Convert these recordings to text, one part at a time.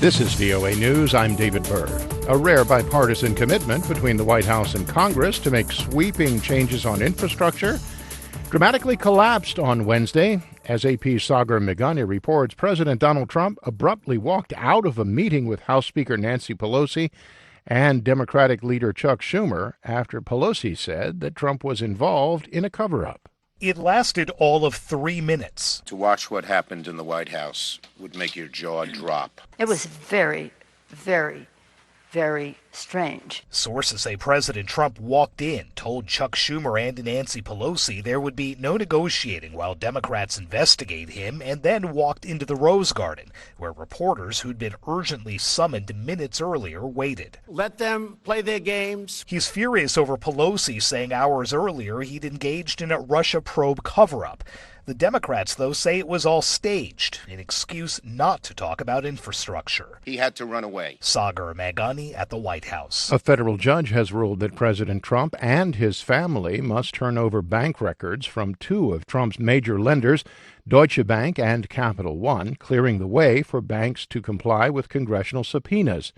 This is VOA News. I'm David Byrd. A rare bipartisan commitment between the White House and Congress to make sweeping changes on infrastructure dramatically collapsed on Wednesday. As AP's Sagar Meghani reports, President Donald Trump abruptly walked out of a meeting with House Speaker Nancy Pelosi and Democratic leader Chuck Schumer after Pelosi said that Trump was involved in a cover-up. It lasted all of 3 minutes. To watch what happened in the White House would make your jaw drop. It was very, very, very strange. Sources say President Trump walked in, told Chuck Schumer and Nancy Pelosi there would be no negotiating while Democrats investigate him, and then walked into the Rose Garden, where reporters who'd been urgently summoned minutes earlier waited. Let them play their games. He's furious over Pelosi saying hours earlier he'd engaged in a Russia probe cover-up. The Democrats, though, say it was all staged, an excuse not to talk about infrastructure. He had to run away. Sagar Meghani at the White House. A federal judge has ruled that President Trump and his family must turn over bank records from two of Trump's major lenders, Deutsche Bank and Capital One, clearing the way for banks to comply with congressional subpoenas.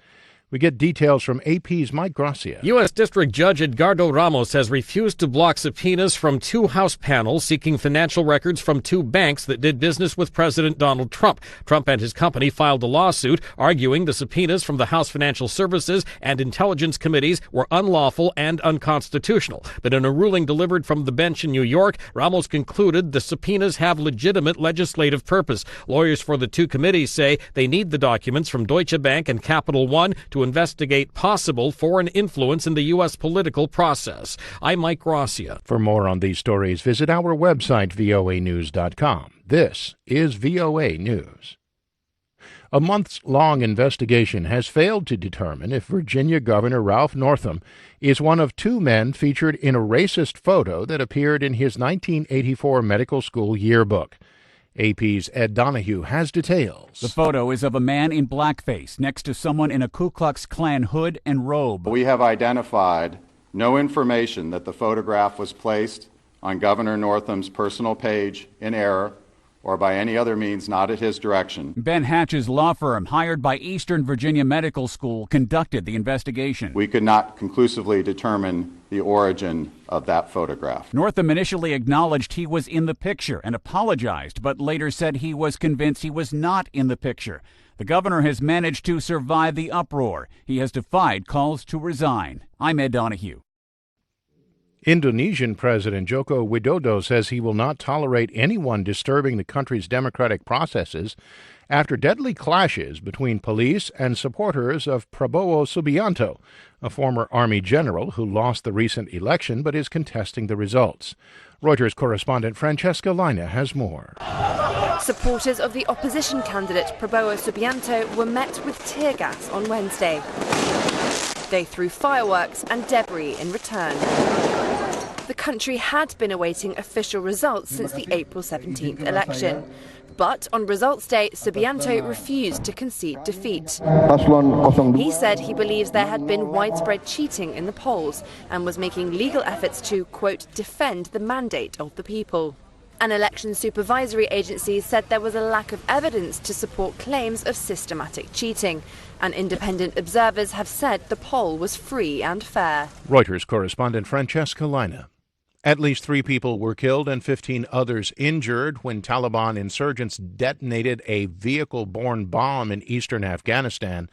We get details from AP's Mike Gracia. U.S. District Judge Edgardo Ramos has refused to block subpoenas from two House panels seeking financial records from two banks that did business with President Donald Trump. Trump and his company filed a lawsuit arguing the subpoenas from the House Financial Services and Intelligence Committees were unlawful and unconstitutional. But in a ruling delivered from the bench in New York, Ramos concluded the subpoenas have legitimate legislative purpose. Lawyers for the two committees say they need the documents from Deutsche Bank and Capital One to investigate possible foreign influence in the U.S. political process. I'm Mike Gracia. For more on these stories, visit our website, voanews.com. This is VOA News. A months-long investigation has failed to determine if Virginia Governor Ralph Northam is one of two men featured in a racist photo that appeared in his 1984 medical school yearbook. AP's Ed Donahue has details. The photo is of a man in blackface next to someone in a Ku Klux Klan hood and robe. We have identified no information that the photograph was placed on Governor Northam's personal page in error or by any other means not at his direction. Ben Hatch's law firm, hired by Eastern Virginia Medical School, conducted the investigation. We could not conclusively determine the origin of that photograph. Northam initially acknowledged he was in the picture and apologized, but later said he was convinced he was not in the picture. The governor has managed to survive the uproar. He has defied calls to resign. I'm Ed Donahue. Indonesian President Joko Widodo says he will not tolerate anyone disturbing the country's democratic processes after deadly clashes between police and supporters of Prabowo Subianto, a former army general who lost the recent election but is contesting the results. Reuters correspondent Francesca Lina has more. Supporters of the opposition candidate Prabowo Subianto were met with tear gas on Wednesday. They threw fireworks and debris in return. The country had been awaiting official results since the April 17th election. But on results day, Subianto refused to concede defeat. He said he believes there had been widespread cheating in the polls and was making legal efforts to, quote, defend the mandate of the people. An election supervisory agency said there was a lack of evidence to support claims of systematic cheating, and independent observers have said the poll was free and fair. Reuters correspondent Francesca Lina. At least 3 people were killed and 15 others injured when Taliban insurgents detonated a vehicle-borne bomb in eastern Afghanistan.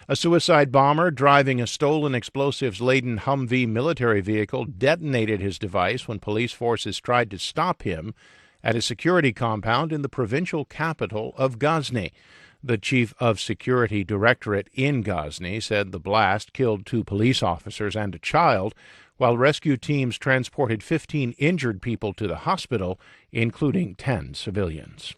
A suicide bomber driving a stolen explosives-laden Humvee military vehicle detonated his device when police forces tried to stop him at a security compound in the provincial capital of Ghazni. The chief of security directorate in Ghazni said the blast killed 2 police officers and a child, while rescue teams transported 15 injured people to the hospital, including 10 civilians.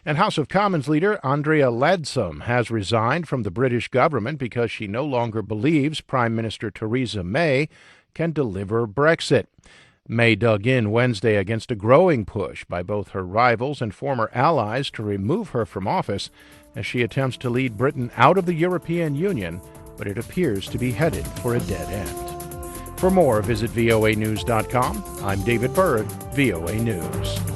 And House of Commons leader Andrea Leadsom has resigned from the British government because she no longer believes Prime Minister Theresa May can deliver Brexit. May dug in Wednesday against a growing push by both her rivals and former allies to remove her from office as she attempts to lead Britain out of the European Union, but it appears to be headed for a dead end. For more, visit voanews.com. I'm David Byrd, VOA News.